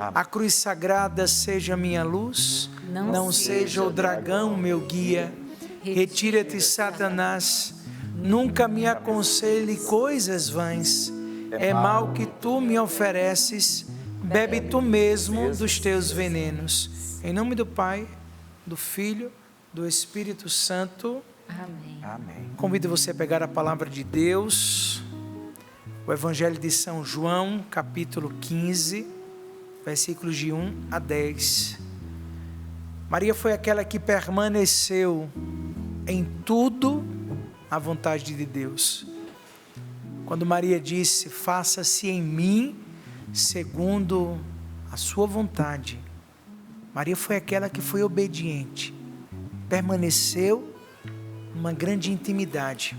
A cruz sagrada seja minha luz, não seja o dragão meu guia. Retira-te, Satanás, nunca me aconselhe coisas vãs. É mal que tu me ofereces, bebe tu mesmo dos teus venenos. Em nome do Pai, do Filho, do Espírito Santo. Amém. Amém. Convido você a pegar a palavra de Deus, o Evangelho de São João, capítulo 15, versículos de 1 a 10. Maria foi aquela que permaneceu em tudo à vontade de Deus. Quando Maria disse, faça-se em mim segundo a sua vontade, Maria foi aquela que foi obediente, permaneceu numa grande intimidade.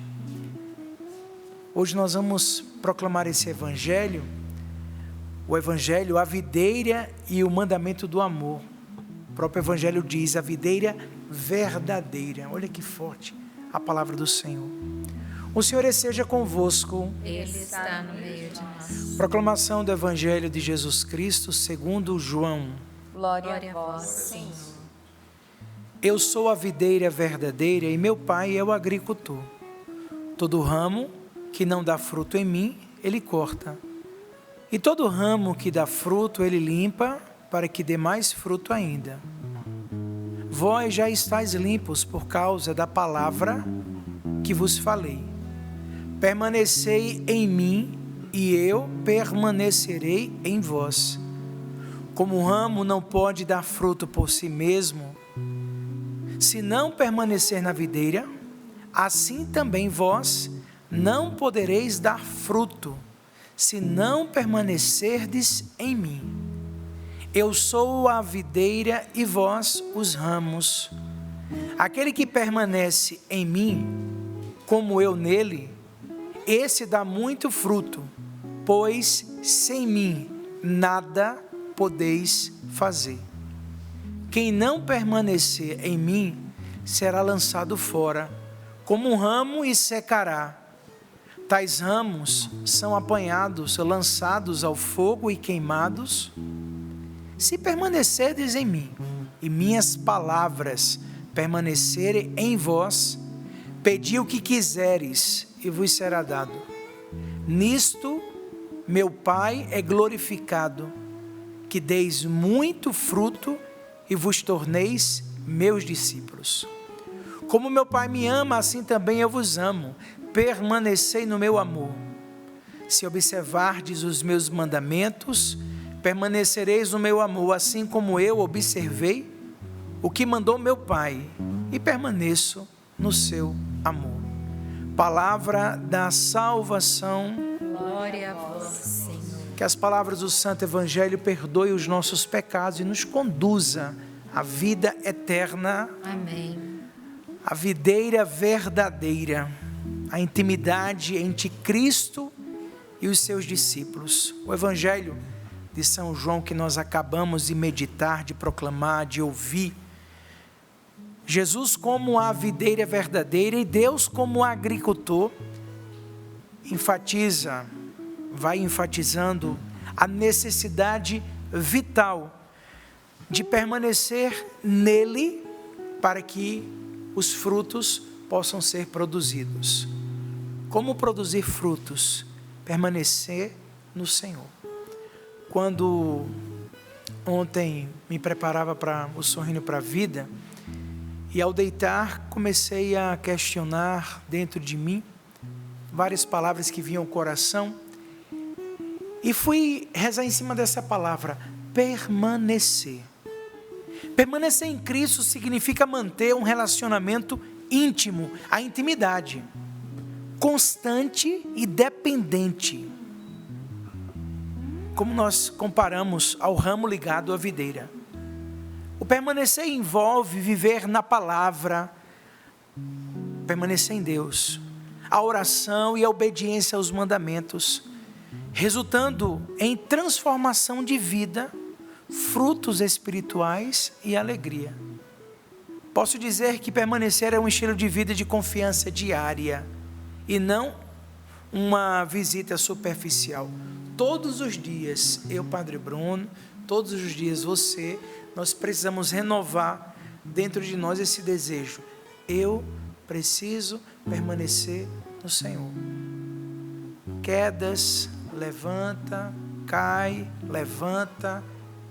Hoje nós vamos proclamar esse Evangelho, o Evangelho, a videira e o mandamento do amor. O próprio Evangelho diz, a videira verdadeira. Olha que forte a palavra do Senhor. O Senhor esteja convosco. Ele está no meio de nós. Proclamação do Evangelho de Jesus Cristo segundo João. Glória a vós, Senhor. Eu sou a videira verdadeira e meu Pai é o agricultor. Todo ramo que não dá fruto em mim, Ele corta. E todo ramo que dá fruto, Ele limpa, para que dê mais fruto ainda. Vós já estáis limpos por causa da palavra que vos falei. Permanecei em mim e eu permanecerei em vós. Como o ramo não pode dar fruto por si mesmo, se não permanecer na videira, assim também vós não podereis dar fruto, se não permanecerdes em mim. Eu sou a videira e vós os ramos. Aquele que permanece em mim, como eu nele, esse dá muito fruto, pois sem mim nada podeis fazer. Quem não permanecer em mim será lançado fora, como um ramo e secará. Tais ramos são apanhados, lançados ao fogo e queimados. Se permanecerdes em mim, e minhas palavras permanecerem em vós, pedi o que quiseres, e vos será dado. Nisto, meu Pai é glorificado, que deis muito fruto, e vos torneis meus discípulos. Como meu Pai me ama, assim também eu vos amo. Permanecei no meu amor. Se observardes os meus mandamentos, permanecereis no meu amor, assim como eu observei o que mandou meu Pai, e permaneço no seu amor. Palavra da salvação. Glória a vós, Senhor. Que as palavras do Santo Evangelho perdoem os nossos pecados e nos conduza à vida eterna. Amém. A videira verdadeira, a intimidade entre Cristo e os seus discípulos. O Evangelho de São João que nós acabamos de meditar, de proclamar, de ouvir. Jesus como a videira verdadeira e Deus como agricultor, vai enfatizando a necessidade vital de permanecer nele para que os frutos possam ser produzidos. Como produzir frutos? Permanecer no Senhor. Quando ontem me preparava para o Sorrindo para a Vida, e ao deitar comecei a questionar dentro de mim várias palavras que vinham ao coração, e fui rezar em cima dessa palavra, permanecer. Permanecer em Cristo significa manter um relacionamento íntimo, a intimidade, constante e dependente. Como nós comparamos ao ramo ligado à videira. O permanecer envolve viver na palavra, permanecer em Deus, a oração e a obediência aos mandamentos, resultando em transformação de vida, frutos espirituais e alegria. Posso dizer que permanecer é um estilo de vida de confiança diária e não uma visita superficial. Todos os dias, eu, Padre Bruno, todos os dias, nós precisamos renovar dentro de nós esse desejo. Eu preciso permanecer no Senhor. Quedas, levanta, cai, levanta,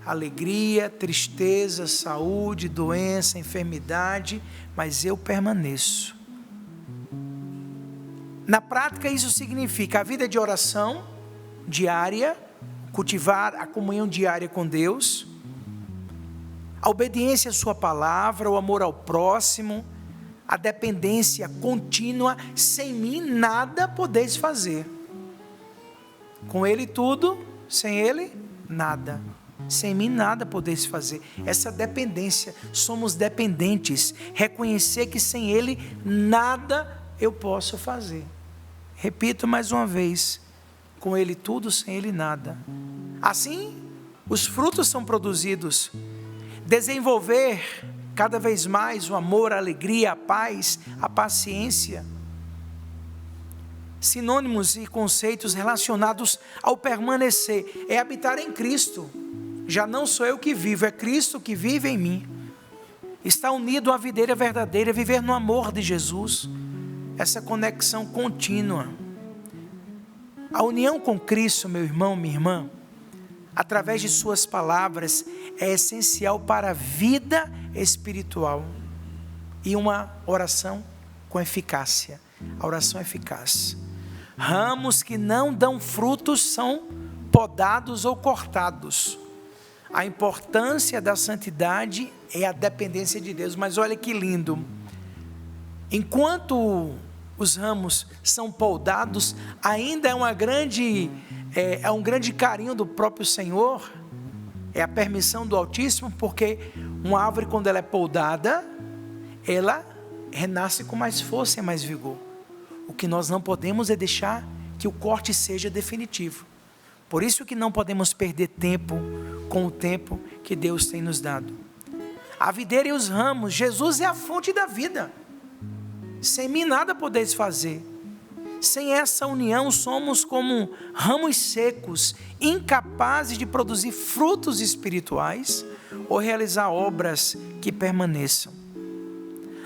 alegria, tristeza, saúde, doença, enfermidade, mas eu permaneço. Na prática, isso significa a vida de oração diária, cultivar a comunhão diária com Deus, a obediência à sua palavra, o amor ao próximo, a dependência contínua. Sem mim nada podeis fazer. Com Ele tudo, sem Ele nada. Sem mim nada podeis fazer. Essa dependência, somos dependentes. Reconhecer que sem Ele nada eu posso fazer. Repito mais uma vez, com Ele tudo, sem Ele nada. Assim, os frutos são produzidos. Desenvolver cada vez mais o amor, a alegria, a paz, a paciência. Sinônimos e conceitos relacionados ao permanecer é habitar em Cristo. Já não sou eu que vivo, é Cristo que vive em mim. Está unido à videira verdadeira, viver no amor de Jesus. Essa conexão contínua. A união com Cristo, meu irmão, minha irmã, através de suas palavras, é essencial para a vida espiritual. E uma oração com eficácia. A oração eficaz. Ramos que não dão frutos são podados ou cortados. A importância da santidade é a dependência de Deus. Mas olha que lindo. Enquanto os ramos são podados, ainda é um grande carinho do próprio Senhor. É a permissão do Altíssimo, porque uma árvore, quando ela é podada, ela renasce com mais força e mais vigor. O que nós não podemos é deixar que o corte seja definitivo. Por isso que não podemos perder tempo com o tempo que Deus tem nos dado. A videira e os ramos, Jesus é a fonte da vida. Sem mim nada podeis fazer. Sem essa união somos como ramos secos, incapazes de produzir frutos espirituais ou realizar obras que permaneçam.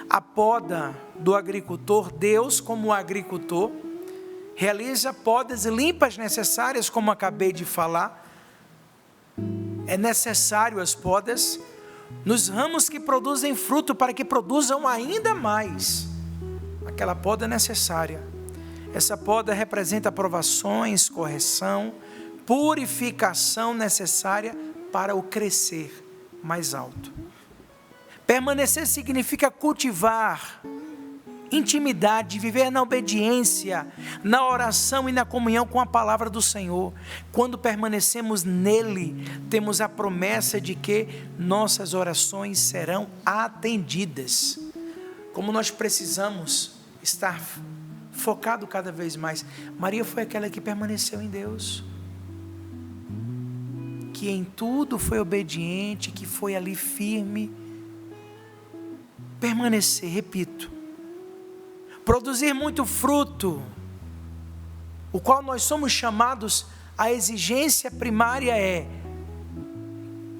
A poda do agricultor, Deus como agricultor, realiza podas limpas necessárias, como acabei de falar. É necessário as podas nos ramos que produzem fruto, para que produzam ainda mais. Aquela poda é necessária. Essa poda representa provações, correção, purificação necessária para o crescer mais alto. Permanecer significa cultivar intimidade, viver na obediência, na oração e na comunhão com a palavra do Senhor. Quando permanecemos nele, temos a promessa de que nossas orações serão atendidas. Como nós precisamos estar focado cada vez mais. Maria foi aquela que permaneceu em Deus, que em tudo foi obediente, que foi ali firme. Permanecer, repito, produzir muito fruto, o qual nós somos chamados. A exigência primária é: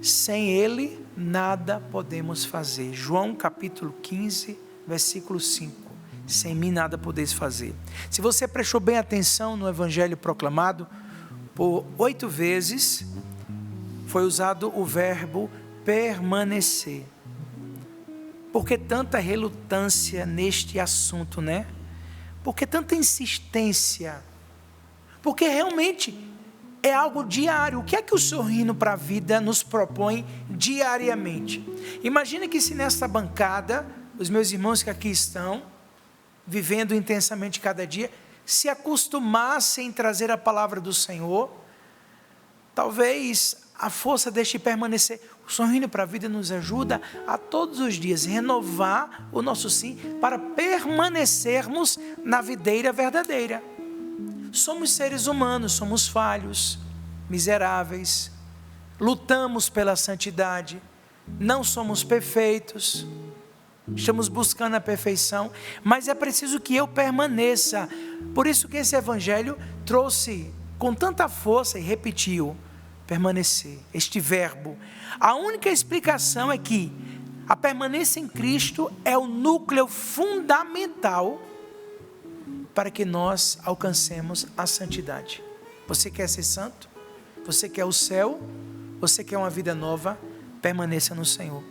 sem Ele nada podemos fazer. João capítulo 15, versículo 5. Sem mim nada podeis fazer. Se você prestou bem atenção no evangelho proclamado, por 8 vezes foi usado o verbo permanecer. Por que tanta relutância neste assunto, né? Por que tanta insistência? Porque realmente é algo diário. O que é que o Sorrindo para a Vida nos propõe diariamente? Imagine que se nesta bancada, os meus irmãos que aqui estão, vivendo intensamente cada dia, se acostumassem em trazer a palavra do Senhor, talvez a força deste permanecer. O Sorrindo para a Vida nos ajuda a todos os dias renovar o nosso sim, para permanecermos na videira verdadeira. Somos seres humanos, somos falhos, miseráveis, lutamos pela santidade, não somos perfeitos, estamos buscando a perfeição, mas é preciso que eu permaneça. Por isso que esse evangelho trouxe com tanta força e repetiu: permanecer, este verbo. A única explicação é que a permanência em Cristo é o núcleo fundamental para que nós alcancemos a santidade. Você quer ser santo? Você quer o céu? Você quer uma vida nova? Permaneça no Senhor.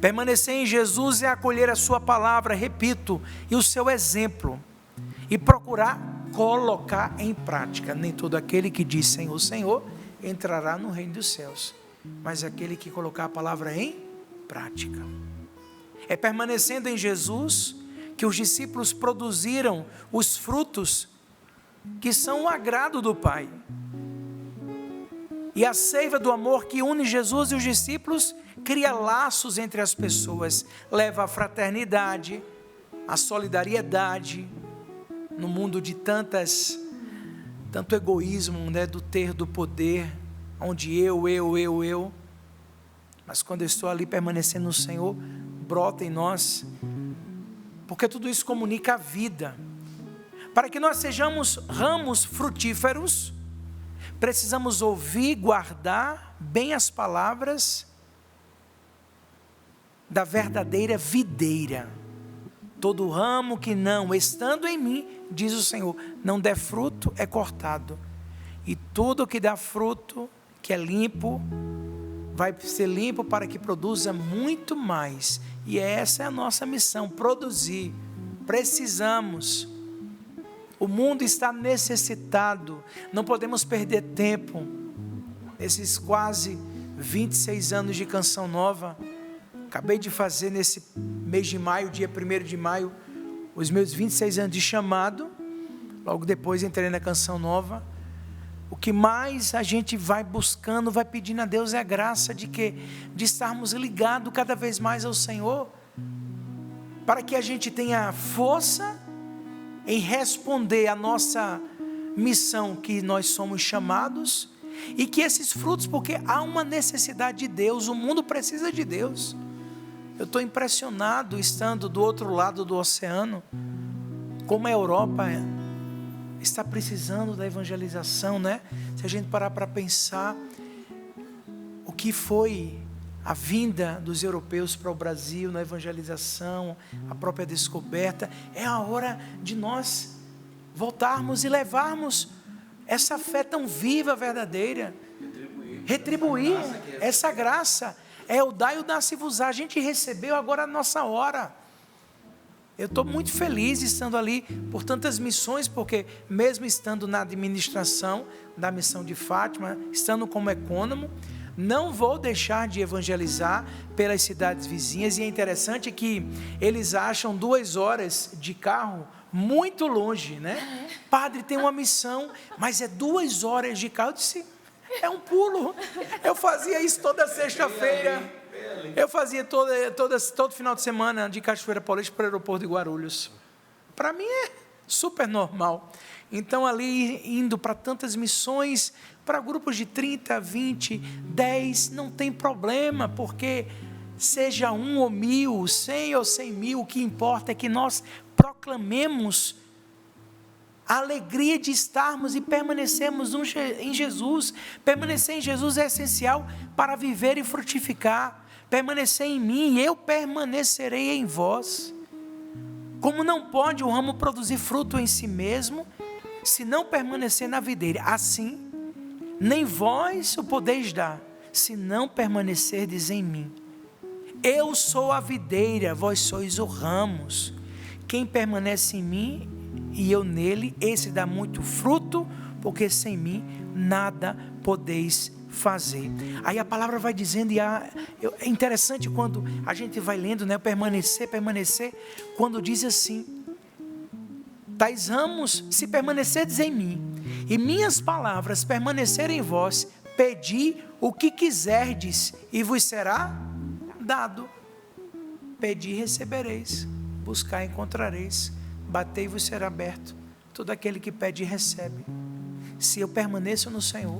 Permanecer em Jesus é acolher a sua palavra, repito, e o seu exemplo, e procurar colocar em prática. Nem todo aquele que diz Senhor, Senhor, entrará no reino dos céus, mas aquele que colocar a palavra em prática. É permanecendo em Jesus que os discípulos produziram os frutos que são o agrado do Pai. E a seiva do amor que une Jesus e os discípulos cria laços entre as pessoas, leva à fraternidade, à solidariedade, no mundo de tanto egoísmo, né, do poder, onde eu. Mas quando eu estou ali permanecendo no Senhor, brota em nós, porque tudo isso comunica a vida. Para que nós sejamos ramos frutíferos, precisamos ouvir, guardar bem as palavras da verdadeira videira. Todo ramo que não estando em mim, diz o Senhor, não der fruto, é cortado. E tudo que dá fruto, que é limpo, vai ser limpo para que produza muito mais. E essa é a nossa missão, produzir. Precisamos. O mundo está necessitado, não podemos perder tempo. Esses quase 26 anos de Canção Nova, acabei de fazer nesse mês de maio, dia 1º de maio, os meus 26 anos de chamado. Logo depois entrei na Canção Nova. O que mais a gente vai buscando, vai pedindo a Deus é a graça de estarmos ligados cada vez mais ao Senhor, para que a gente tenha força em responder a nossa missão que nós somos chamados, e que esses frutos, porque há uma necessidade de Deus, o mundo precisa de Deus. Eu estou impressionado estando do outro lado do oceano, como a Europa está precisando da evangelização, né? Se a gente parar para pensar o que foi a vinda dos europeus para o Brasil na evangelização, a própria descoberta, é a hora de nós voltarmos e levarmos essa fé tão viva, verdadeira, retribuir essa graça. É o dai e o dá-se-vos-á. A gente recebeu, agora a nossa hora. Eu estou muito feliz estando ali por tantas missões, porque mesmo estando na administração da missão de Fátima, estando como ecônomo, não vou deixar de evangelizar pelas cidades vizinhas. E é interessante que eles acham 2 horas de carro muito longe, né? Padre, tem uma missão, mas é 2 horas de carro. Eu disse, é um pulo. Eu fazia isso toda sexta-feira. Eu fazia todo final de semana de Cachoeira Paulista para o aeroporto de Guarulhos. Para mim é super normal. Então ali indo para tantas missões, para grupos de 30, 20, 10, não tem problema, porque seja 1 ou 1000, 100 ou 100 mil, o que importa é que nós proclamemos a alegria de estarmos e permanecermos em Jesus. Permanecer em Jesus é essencial para viver e frutificar. Permanecer em mim e eu permanecerei em vós. Como não pode o ramo produzir fruto em si mesmo, se não permanecer na videira, assim, nem vós o podeis dar, se não permanecerdes em mim. Eu sou a videira, vós sois os ramos. Quem permanece em mim e eu nele, esse dá muito fruto, porque sem mim nada podeis fazer. Aí a palavra vai dizendo, e é interessante quando a gente vai lendo, né, permanecer, quando diz assim, tais ramos, se permanecerdes em mim, e minhas palavras permanecerem em vós, pedi o que quiserdes, e vos será dado. Pedi e recebereis, buscar e encontrareis, batei e vos será aberto. Todo aquele que pede recebe. Se eu permaneço no Senhor,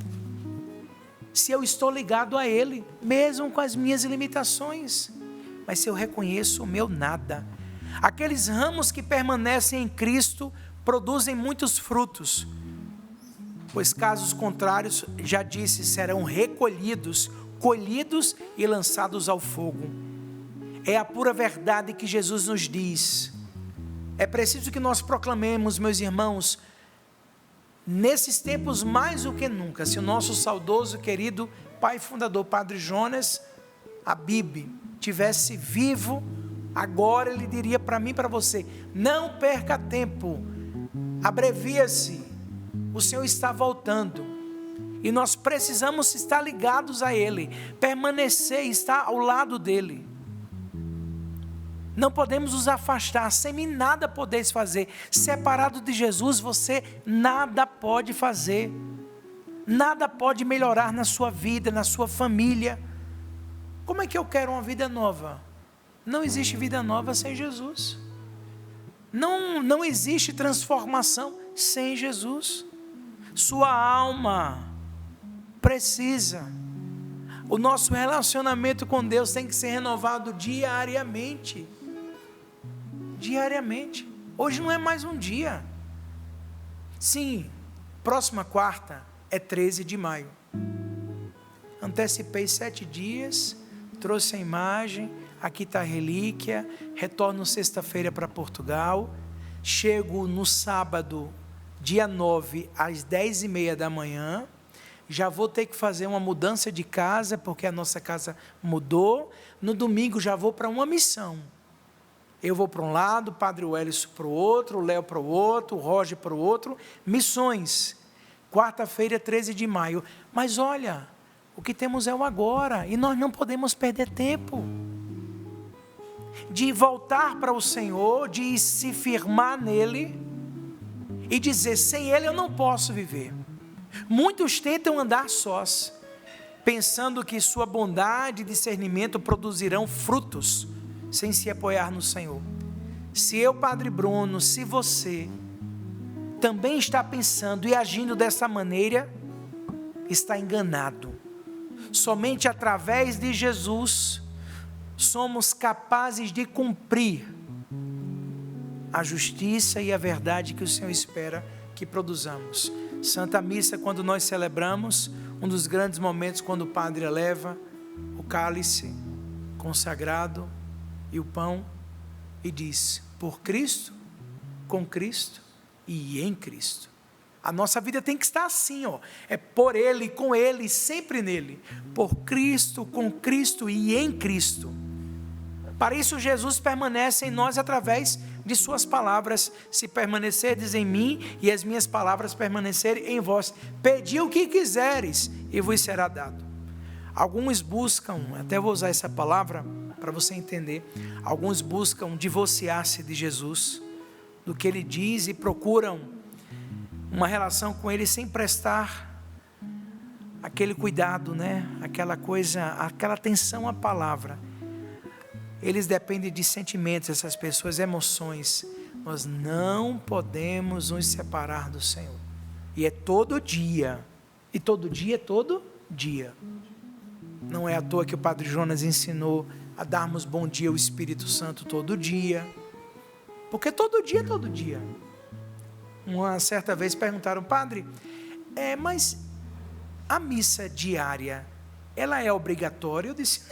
se eu estou ligado a Ele, mesmo com as minhas limitações, mas se eu reconheço o meu nada. Aqueles ramos que permanecem em Cristo produzem muitos frutos. pois casos contrários, já disse, serão recolhidos, colhidos e lançados ao fogo. É a pura verdade que Jesus nos diz. É preciso que nós proclamemos, meus irmãos, nesses tempos mais do que nunca, se o nosso saudoso, querido pai fundador, Padre Jonas Abib, tivesse vivo, agora ele diria para mim e para você: não perca tempo, abrevia-se, o Senhor está voltando, e nós precisamos estar ligados a Ele, permanecer, estar ao lado dEle. Não podemos nos afastar, sem mim nada podeis fazer. Separado de Jesus, você nada pode fazer, nada pode melhorar na sua vida, na sua família. Como é que eu quero uma vida nova? Não existe vida nova sem Jesus. Não existe transformação sem Jesus. Sua alma precisa. O nosso relacionamento com Deus tem que ser renovado diariamente. Diariamente. Hoje não é mais um dia. Sim, próxima quarta é 13 de maio. Antecipei 7 dias, trouxe a imagem, aqui está a relíquia, retorno sexta-feira para Portugal, chego no sábado, dia 9, às 10h30 da manhã, já vou ter que fazer uma mudança de casa, porque a nossa casa mudou. No domingo já vou para uma missão. Eu vou para um lado, o Padre Wellington para o outro, o Léo para o outro, o Roger para o outro. Missões, quarta-feira, 13 de maio. Mas olha, o que temos é o agora, e nós não podemos perder tempo de voltar para o Senhor, de se firmar nele, e dizer: sem Ele eu não posso viver. Muitos tentam andar sós, pensando que sua bondade e discernimento produzirão frutos, sem se apoiar no Senhor. Se eu, Padre Bruno, se você também está pensando e agindo dessa maneira, está enganado. Somente através de Jesus somos capazes de cumprir a justiça e a verdade que o Senhor espera que produzamos. Santa Missa, quando nós celebramos, um dos grandes momentos, quando o Padre eleva o cálice consagrado e o pão, e diz: por Cristo, com Cristo e em Cristo. A nossa vida tem que estar assim, é por Ele, com Ele, sempre nele. Por Cristo, com Cristo e em Cristo. Para isso Jesus permanece em nós através de suas palavras. Se permanecerdes em mim e as minhas palavras permanecerem em vós, pedi o que quiseres e vos será dado. Alguns buscam, até vou usar essa palavra para você entender, alguns buscam divorciar-se de Jesus, do que Ele diz, e procuram uma relação com Ele sem prestar aquele cuidado, aquela coisa, aquela atenção à palavra. Eles dependem de sentimentos, essas pessoas, emoções. Nós não podemos nos separar do Senhor, e é todo dia, e todo dia é todo dia. Não é à toa que o Padre Jonas ensinou a darmos bom dia ao Espírito Santo todo dia, porque todo dia é todo dia. Uma certa vez perguntaram: padre, mas a missa diária, ela é obrigatória? Eu disse: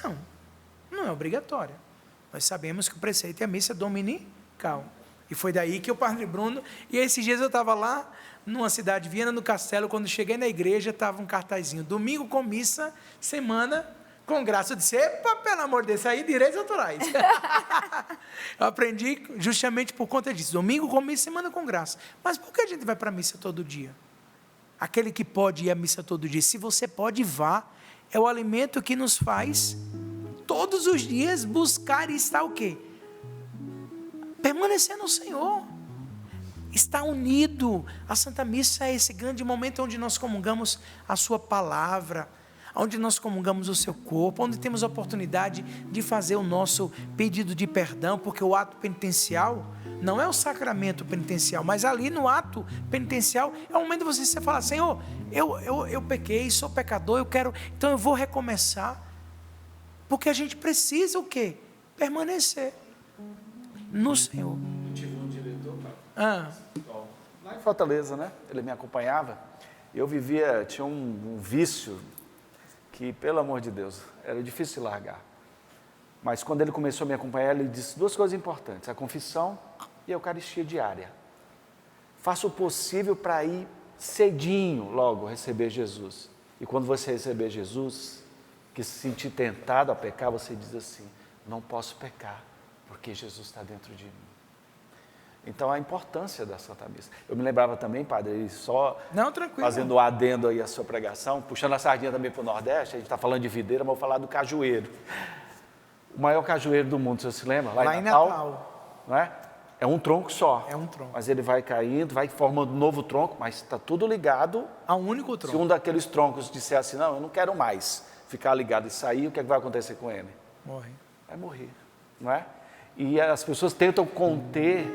não é obrigatória. Nós sabemos que o preceito é a missa dominical. E foi daí que o Padre Bruno, e esses dias eu estava lá, numa cidade, Viana do Castelo, quando cheguei na igreja, estava um cartazinho: domingo com missa, semana com graça. Eu disse: epa, pelo amor de Deus, aí direitos autorais. Eu aprendi justamente por conta disso. Domingo com missa, semana com graça. Mas por que a gente vai para a missa todo dia? Aquele que pode ir à missa todo dia, se você pode, vá. É o alimento que nos faz todos os dias buscar e estar o quê? Permanecer no Senhor. Estar unido. A Santa Missa é esse grande momento onde nós comungamos a sua palavra, onde nós comungamos o seu corpo, onde temos a oportunidade de fazer o nosso pedido de perdão, porque o ato penitencial não é o sacramento penitencial, mas ali no ato penitencial é o momento de você falar: Senhor, eu pequei, sou pecador, então eu vou recomeçar, porque a gente precisa o quê? Permanecer no Senhor. Eu tive um diretor, lá em Fortaleza, ele me acompanhava, Eu tinha um vício que, pelo amor de Deus, era difícil de largar. Mas quando ele começou a me acompanhar, ele disse 2 coisas importantes: a confissão e a Eucaristia diária. Faça o possível para ir cedinho logo receber Jesus. E quando você receber Jesus, que se sentir tentado a pecar, você diz assim: não posso pecar, porque Jesus está dentro de mim. Então, a importância da Santa Missa. Eu me lembrava também, padre, só fazendo o adendo aí à sua pregação, puxando a sardinha também para o Nordeste, a gente está falando de videira, mas vou falar do cajueiro. O maior cajueiro do mundo, você se lembra? Lá em Natal. Não é? É um tronco só. É um tronco. Mas ele vai caindo, vai formando um novo tronco, mas está tudo ligado a um único tronco. Se um daqueles troncos disser assim: não, eu não quero mais ficar ligado e sair, o que é que vai acontecer com ele? Morre. Vai morrer, não é? E as pessoas tentam conter,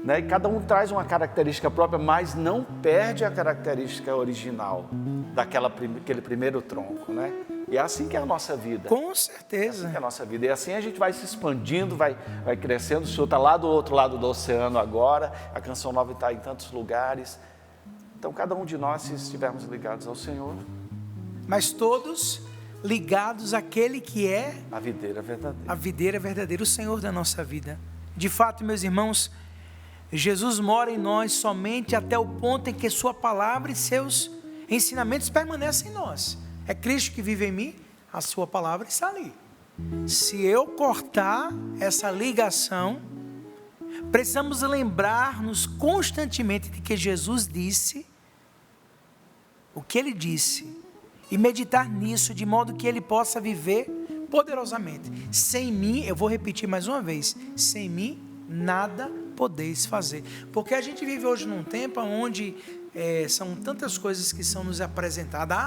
né? E cada um traz uma característica própria, mas não perde a característica original daquele primeiro tronco, né? E é assim que é a nossa vida. Com certeza. É assim que é a nossa vida. E assim a gente vai se expandindo, vai crescendo. O Senhor está lá do outro lado do oceano agora, a Canção Nova está em tantos lugares. Então, cada um de nós, se estivermos ligados ao Senhor, mas todos ligados àquele que é a videira verdadeira. A videira verdadeira, o Senhor da nossa vida. De fato, meus irmãos, Jesus mora em nós somente até o ponto em que sua palavra e seus ensinamentos permanecem em nós. É Cristo que vive em mim, a sua palavra está ali. Se eu cortar essa ligação, precisamos lembrar-nos constantemente de que Jesus disse o que ele disse e meditar nisso de modo que ele possa viver poderosamente. Sem mim, eu vou repetir mais uma vez, sem mim nada podeis fazer. Porque a gente vive hoje num tempo onde são tantas coisas que são nos apresentadas.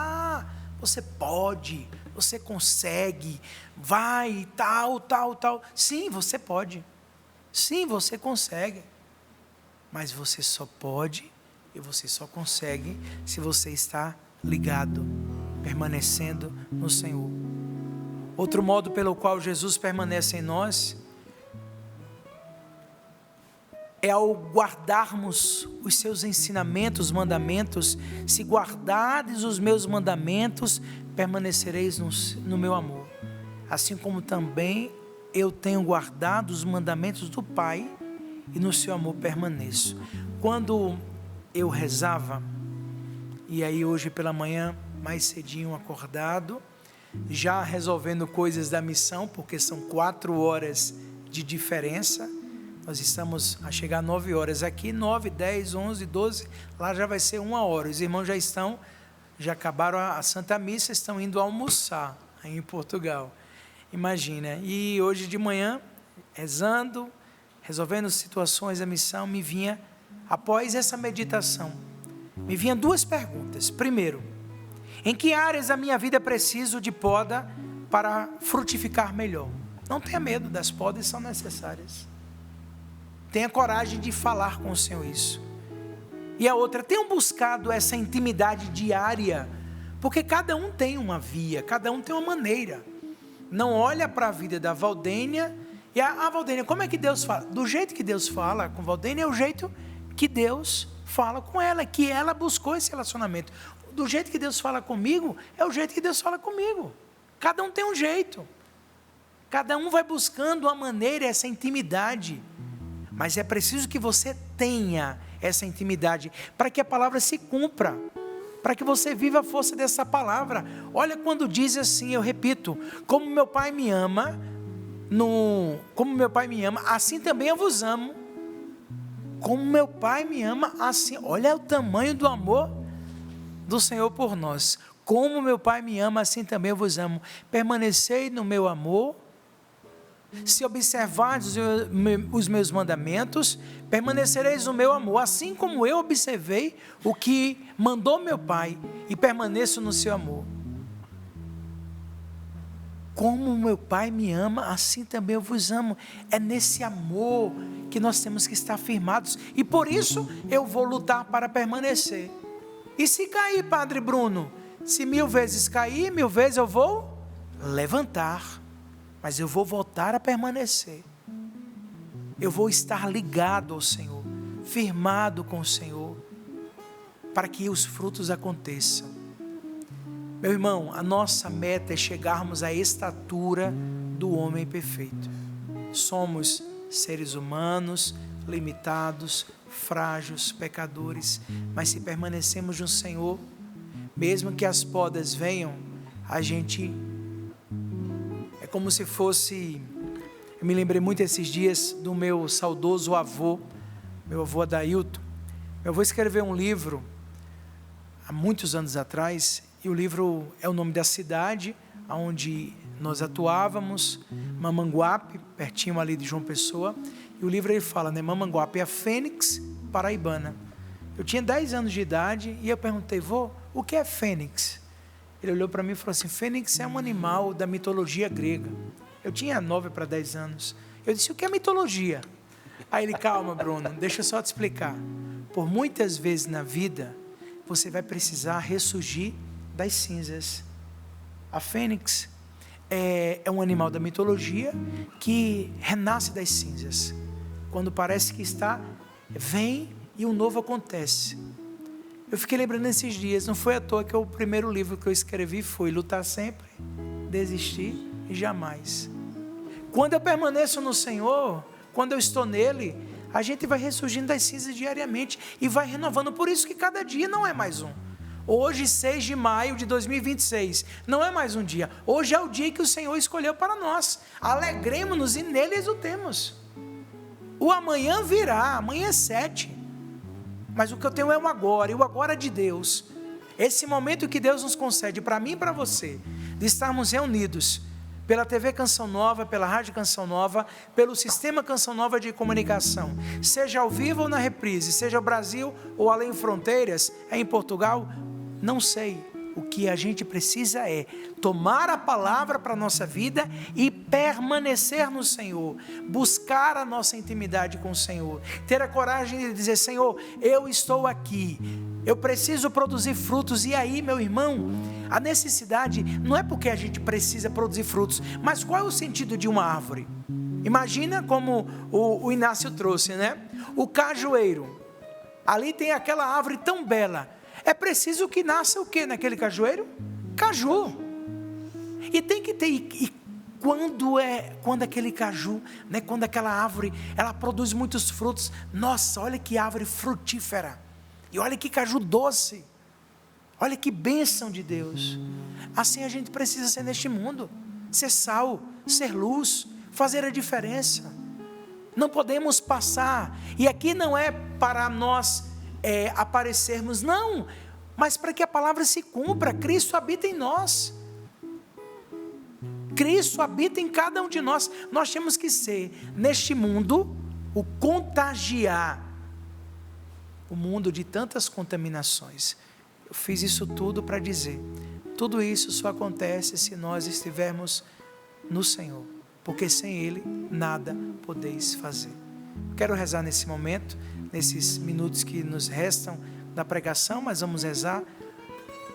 Você pode, você consegue, vai, tal. Sim, você pode. Sim, você consegue. Mas você só pode e você só consegue se você está ligado, permanecendo no Senhor. Outro modo pelo qual Jesus permanece em nós é ao guardarmos os seus ensinamentos, mandamentos. Se guardardes os meus mandamentos, permanecereis no meu amor. Assim como também eu tenho guardado os mandamentos do Pai e no seu amor permaneço. Quando eu rezava, e aí hoje pela manhã, mais cedinho acordado, já resolvendo coisas da missão, porque são 4 horas de diferença. Nós estamos a chegar a 9 horas aqui, 9, 10, 11, 12, lá já vai ser 1 hora. Os irmãos já acabaram a Santa Missa, estão indo almoçar aí em Portugal. Imagina, e hoje de manhã, rezando, resolvendo situações da missão, me vinha, após essa meditação, me vinham 2 perguntas. Primeiro, em que áreas da minha vida preciso de poda para frutificar melhor? Não tenha medo, das podas são necessárias. Tenha coragem de falar com o Senhor isso. E a outra, tenham buscado essa intimidade diária, porque cada um tem uma via, cada um tem uma maneira. Não olha para a vida da Valdênia e Valdênia, como é que Deus fala? Do jeito que Deus fala com Valdênia é o jeito que Deus fala com ela, que ela buscou esse relacionamento. Do jeito que Deus fala comigo, é o jeito que Deus fala comigo. Cada um tem um jeito. Cada um vai buscando uma maneira, essa intimidade. Mas é preciso que você tenha essa intimidade, para que a palavra se cumpra, para que você viva a força dessa palavra. Olha quando diz assim, eu repito, como meu Pai me ama, assim também eu vos amo. Como meu Pai me ama, assim, olha o tamanho do amor do Senhor por nós. Como meu Pai me ama, assim também eu vos amo. Permanecei no meu amor. Se observardes os meus mandamentos, permanecereis no meu amor, assim como eu observei o que mandou meu Pai e permaneço no seu amor. Como meu Pai me ama, assim também eu vos amo. É nesse amor que nós temos que estar firmados, e por isso eu vou lutar para permanecer. E se cair, Padre Bruno, se 1000 vezes cair, 1000 vezes eu vou levantar. Mas eu vou voltar a permanecer. Eu vou estar ligado ao Senhor, firmado com o Senhor. para que os frutos aconteçam. Meu irmão, a nossa meta é chegarmos à estatura do homem perfeito. Somos seres humanos, limitados, frágeis, pecadores, mas se permanecemos no Senhor, mesmo que as podas venham, a gente é como se fosse... Eu me lembrei muito esses dias do meu saudoso avô, meu avô Adailton. Meu avô escreveu um livro há muitos anos atrás, e o livro é o nome da cidade onde nós atuávamos, Mamanguape, pertinho ali de João Pessoa, e o livro ele fala, né, Mamanguape é a fênix paraibana. Eu tinha 10 anos de idade e eu perguntei, vô, o que é fênix? Ele olhou para mim e falou assim, fênix é um animal da mitologia grega. Eu tinha 9 para 10 anos. Eu disse, o que é mitologia? Aí ele, calma, Bruno, deixa eu só te explicar. Por muitas vezes na vida, você vai precisar ressurgir das cinzas. A fênix é um animal da mitologia que renasce das cinzas. Quando parece que vem e um novo acontece. Eu fiquei lembrando esses dias, não foi à toa que o primeiro livro que eu escrevi foi Lutar Sempre, Desistir e Jamais. Quando eu permaneço no Senhor, quando eu estou nele, a gente vai ressurgindo das cinzas diariamente e vai renovando. Por isso que cada dia não é mais um. Hoje, 6 de maio de 2026, não é mais um dia. Hoje é o dia que o Senhor escolheu para nós. Alegremos-nos e nele exultemos. O amanhã virá, amanhã é 7. Mas o que eu tenho é o agora, e o agora de Deus. Esse momento que Deus nos concede para mim e para você, de estarmos reunidos pela TV Canção Nova, pela Rádio Canção Nova, pelo Sistema Canção Nova de Comunicação, seja ao vivo ou na reprise, seja no Brasil ou além fronteiras, é em Portugal, não sei. O que a gente precisa é tomar a palavra para a nossa vida e permanecer no Senhor, buscar a nossa intimidade com o Senhor, ter a coragem de dizer, Senhor, eu estou aqui, eu preciso produzir frutos. E aí, meu irmão, a necessidade não é porque a gente precisa produzir frutos, mas qual é o sentido de uma árvore? Imagina como o Inácio trouxe, né? O cajueiro, ali tem aquela árvore tão bela. É preciso que nasça o que naquele cajueiro? Caju. E tem que ter, e quando aquele caju, né, quando aquela árvore, ela produz muitos frutos, nossa, olha que árvore frutífera, e olha que caju doce, olha que bênção de Deus. Assim a gente precisa ser neste mundo, ser sal, ser luz, fazer a diferença. Não podemos passar, e aqui não é para nós aparecermos, não, mas para que a palavra se cumpra. Cristo habita em nós, Cristo habita em cada um de nós. Nós temos que ser, neste mundo, o contagiar o mundo de tantas contaminações. Eu fiz isso tudo para dizer, tudo isso só acontece se nós estivermos no Senhor, porque sem Ele nada podeis fazer. Quero rezar nesse momento, nesses minutos que nos restam da pregação, mas vamos rezar,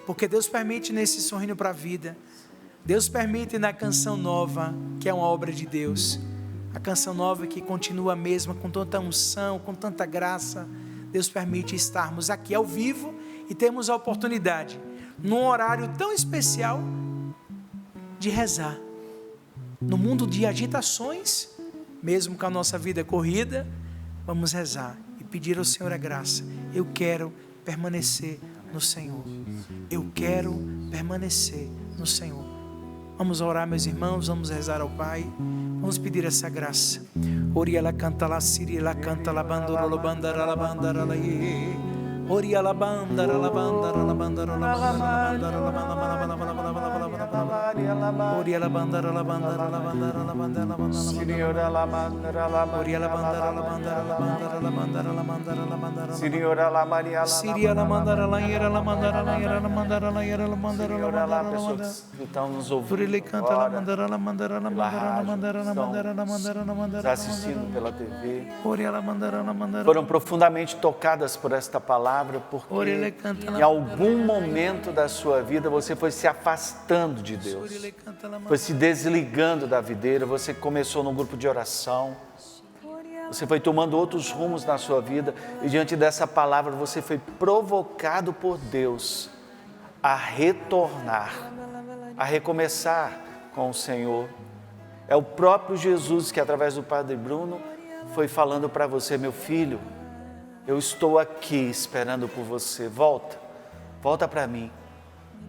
porque Deus permite nesse Sorrindo para a Vida, Deus permite na Canção Nova, que é uma obra de Deus, a Canção Nova que continua a mesma, com tanta unção, com tanta graça. Deus permite estarmos aqui ao vivo e temos a oportunidade, num horário tão especial, de rezar. No mundo de agitações, mesmo com a nossa vida corrida, vamos rezar e pedir ao Senhor a graça. Eu quero permanecer no Senhor. Eu quero permanecer no Senhor. Vamos orar, meus irmãos, vamos rezar ao Pai, vamos pedir essa graça. Oria la canta la siri la canta la bandora la bandara la bandara la ye. Oria la bandara la bandara la bandara la bandara la bandara. Oria la bandara la bandara la bandara la bandara la bandara. Signora la bandara la bandara. Oria la bandara la bandara la bandara la bandara la bandara la bandara. Signora la Maria la. Siria la mandara la yera la mandara la yera la mandara la yera la mandara la Signora lá, mandara la pessoas mandara. que estão nos ouvindo Por ele canta la agora, mandara la mandara la mandara la mandara la mandara la mandara la mandara. está assistindo pela TV, Oria la mandara la mandara. foram profundamente tocadas por esta palavra, porque Orele canta em la algum momento da sua vida você foi se afastando de Deus, Orele canta la foi se desligando da videira, você começou num grupo de oração, Você foi tomando outros rumos na sua vida e diante dessa palavra você foi provocado por Deus a retornar, a recomeçar com o Senhor. É o próprio Jesus que através do Padre Bruno foi falando para você: meu filho, eu estou aqui esperando por você, volta para mim,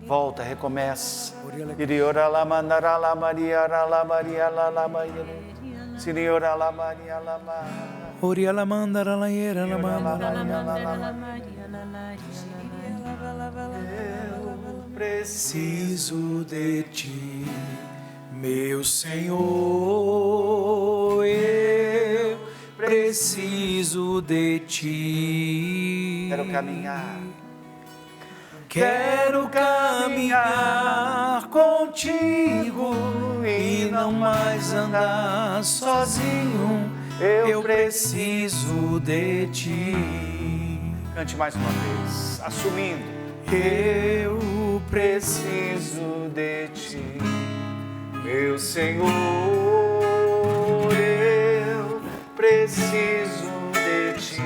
volta, recomeça. Senhora la Maria la Oria la mandara la yera la mandara. Eu preciso De ti, meu Senhor, eu preciso de ti. Quero caminhar contigo e não mais andar sozinho. Eu preciso de ti. Cante mais uma vez, assumindo. Eu Preciso de ti, meu Senhor. Eu preciso de ti.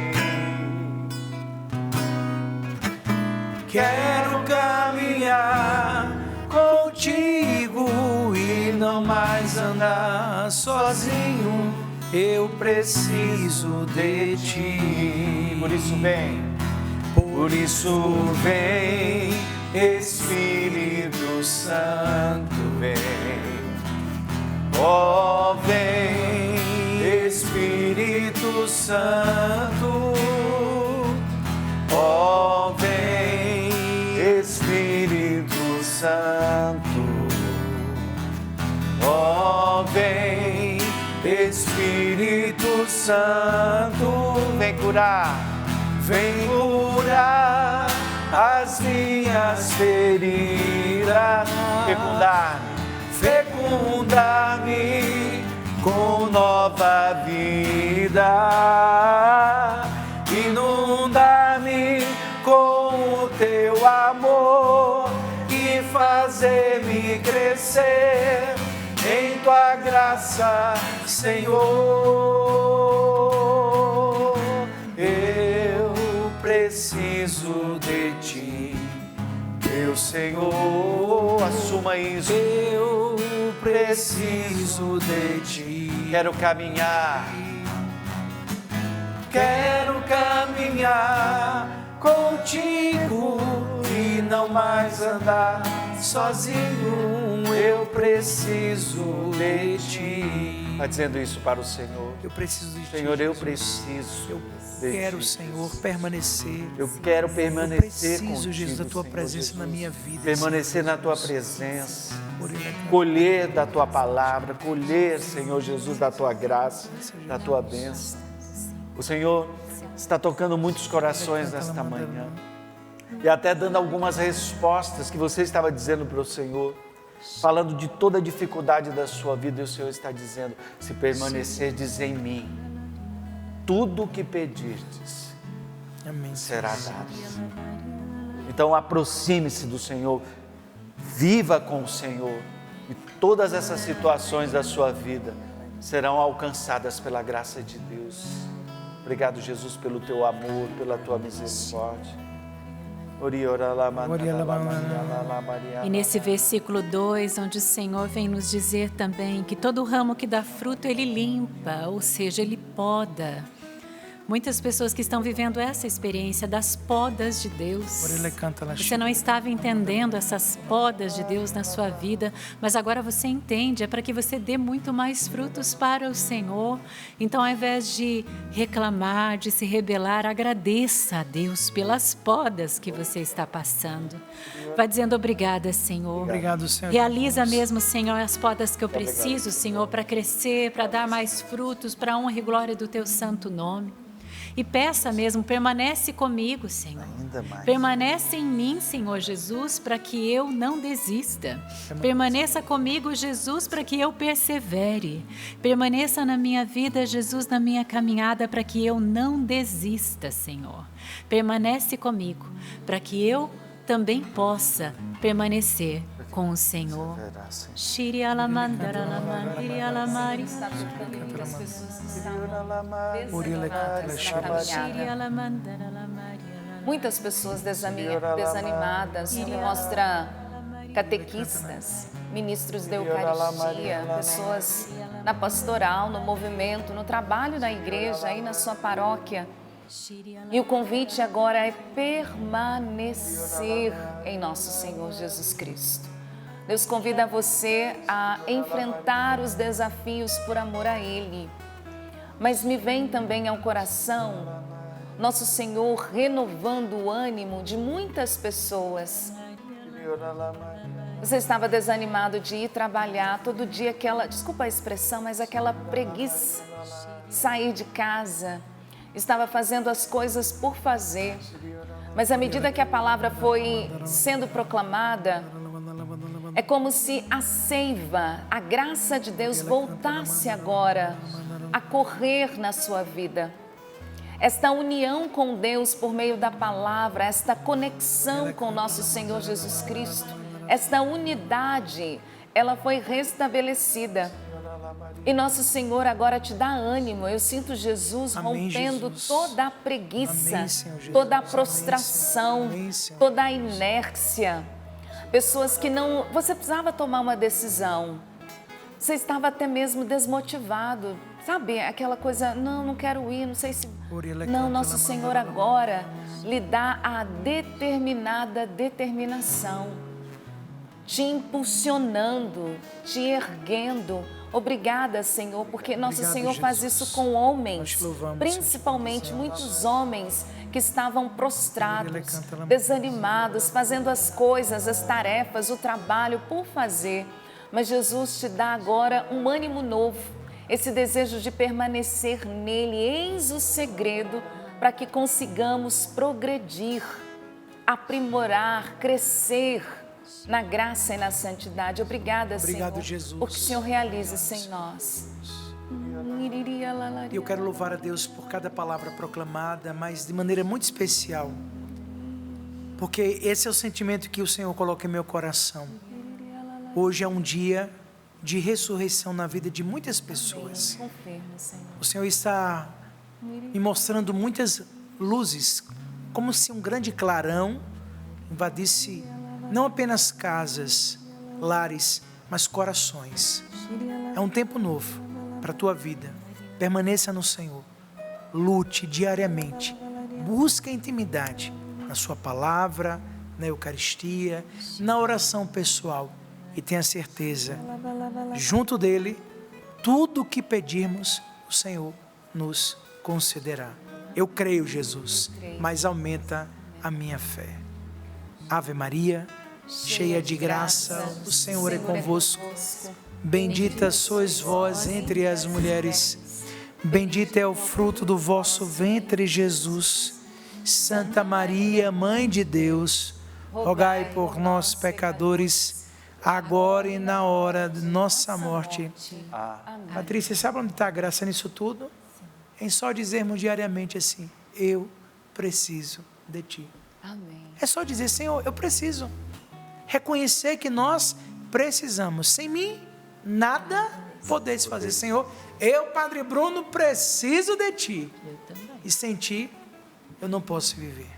quero caminhar contigo e não mais andar sozinho. Eu preciso de ti. Por isso vem, Espírito Santo, vem. Oh, vem, Espírito Santo. Oh, vem, Espírito Santo. Oh, vem, Espírito Santo. Vem curar. Vem curar as minhas feridas, fecundar-me com nova vida, inundar-me com o teu amor e fazer-me crescer em tua graça, Senhor. Preciso de ti, meu Senhor. Assuma isso. Eu preciso de ti. Quero caminhar contigo e não mais andar sozinho. Eu preciso de ti. Vai dizendo isso para o Senhor. Eu preciso de ti, Senhor, eu Jesus. preciso. Eu quero, Senhor, permanecer. Eu quero permanecer contigo, Jesus, da tua Senhor presença Jesus. na minha vida. Permanecer Senhor na tua Jesus. presença. Colher da tua palavra, colher, Senhor Jesus, da tua graça, da tua bênção. O Senhor está tocando muitos corações nesta manhã e até dando algumas respostas que você estava dizendo para o Senhor, falando de toda a dificuldade da sua vida, e o Senhor está dizendo: se permanecerdes em mim, tudo o que pedirdes será dado. Então aproxime-se do Senhor, viva com o Senhor, e todas essas situações da sua vida serão alcançadas pela graça de Deus. Obrigado, Jesus, pelo teu amor, pela tua misericórdia. E nesse versículo 2, onde o Senhor vem nos dizer também que todo ramo que dá fruto Ele limpa, ou seja, Ele poda. Muitas pessoas que estão vivendo essa experiência das podas de Deus. Você não estava entendendo essas podas de Deus na sua vida, mas agora você entende, é para que você dê muito mais frutos para o Senhor. Então, ao invés de reclamar, de se rebelar, agradeça a Deus pelas podas que você está passando. Vai dizendo: obrigada, Senhor. Obrigado, Senhor. Realiza mesmo, Senhor, as podas que eu preciso, Senhor, para crescer, para dar mais frutos, para a honra e glória do teu santo nome. E peça mesmo, permanece comigo, Senhor. Permanece em mim, Senhor Jesus, para que eu não desista. Permaneça comigo, Jesus, para que eu persevere. Permaneça na minha vida, Jesus, na minha caminhada, para que eu não desista, Senhor. Permanece comigo, para que eu também possa permanecer com o Senhor. Shiri alamandara lamandiri alamari. Está tocando em muitas pessoas que estavam Shiri alamandara lamari. muitas pessoas desanimadas, mostra catequistas, ministros da Eucaristia, pessoas na pastoral, no movimento, no trabalho da igreja, aí na sua paróquia. E o convite agora é permanecer em nosso Senhor Jesus Cristo. Deus convida você a enfrentar os desafios por amor a Ele. Mas me vem também ao coração nosso Senhor renovando o ânimo de muitas pessoas. Você estava desanimado de ir trabalhar todo dia, desculpa a expressão, mas aquela preguiça, sair de casa. Estava fazendo as coisas por fazer, mas à medida que a palavra foi sendo proclamada, é como se a seiva, a graça de Deus voltasse agora a correr na sua vida. Esta união com Deus por meio da palavra, esta conexão com nosso Senhor Jesus Cristo, esta unidade, ela foi restabelecida. E nosso Senhor agora te dá ânimo. Eu sinto Jesus rompendo toda a preguiça, toda a prostração, toda a inércia. Pessoas que não... Você precisava tomar uma decisão. Você estava até mesmo desmotivado. Sabe, aquela coisa, não quero ir, não sei se... Não, nosso Senhor agora lhe dá a determinada determinação, te impulsionando, te erguendo. Obrigada, Senhor, porque nosso Senhor faz isso com homens, principalmente muitos homens que estavam prostrados, desanimados, fazendo as coisas, as tarefas, o trabalho por fazer. Mas Jesus te dá agora um ânimo novo, esse desejo de permanecer nele. Eis o segredo para que consigamos progredir, aprimorar, crescer na graça e na santidade. Obrigada, Obrigado, Senhor, Jesus. porque o Senhor realiza isso em nós. E eu quero louvar a Deus por cada palavra proclamada, mas de maneira muito especial, porque esse é o sentimento que o Senhor coloca em meu coração. Hoje é um dia de ressurreição na vida de muitas pessoas. Confirma, Senhor. O Senhor está me mostrando muitas luzes, como se um grande clarão invadisse não apenas casas, lares, mas corações. É um tempo novo para a tua vida. Permaneça no Senhor. Lute diariamente. Busque a intimidade na sua palavra, na Eucaristia, na oração pessoal. E tenha certeza, junto dele, tudo o que pedirmos, o Senhor nos concederá. Eu creio, Jesus, mas aumenta a minha fé. Ave Maria, cheia de graça, o Senhor é convosco. Bendita sois vós entre as mulheres. Bendito é o fruto do vosso ventre, Jesus. Santa Maria, Mãe de Deus, rogai por nós, pecadores, agora e na hora de nossa morte. Patrícia, sabe onde está a graça nisso tudo? Em só dizermos diariamente assim: eu preciso de ti. Amém. É só dizer: Senhor, eu preciso. Reconhecer que nós precisamos. Sem mim, nada podeis fazer. Senhor, eu, Padre Bruno, preciso de ti. E sem ti, eu não posso viver.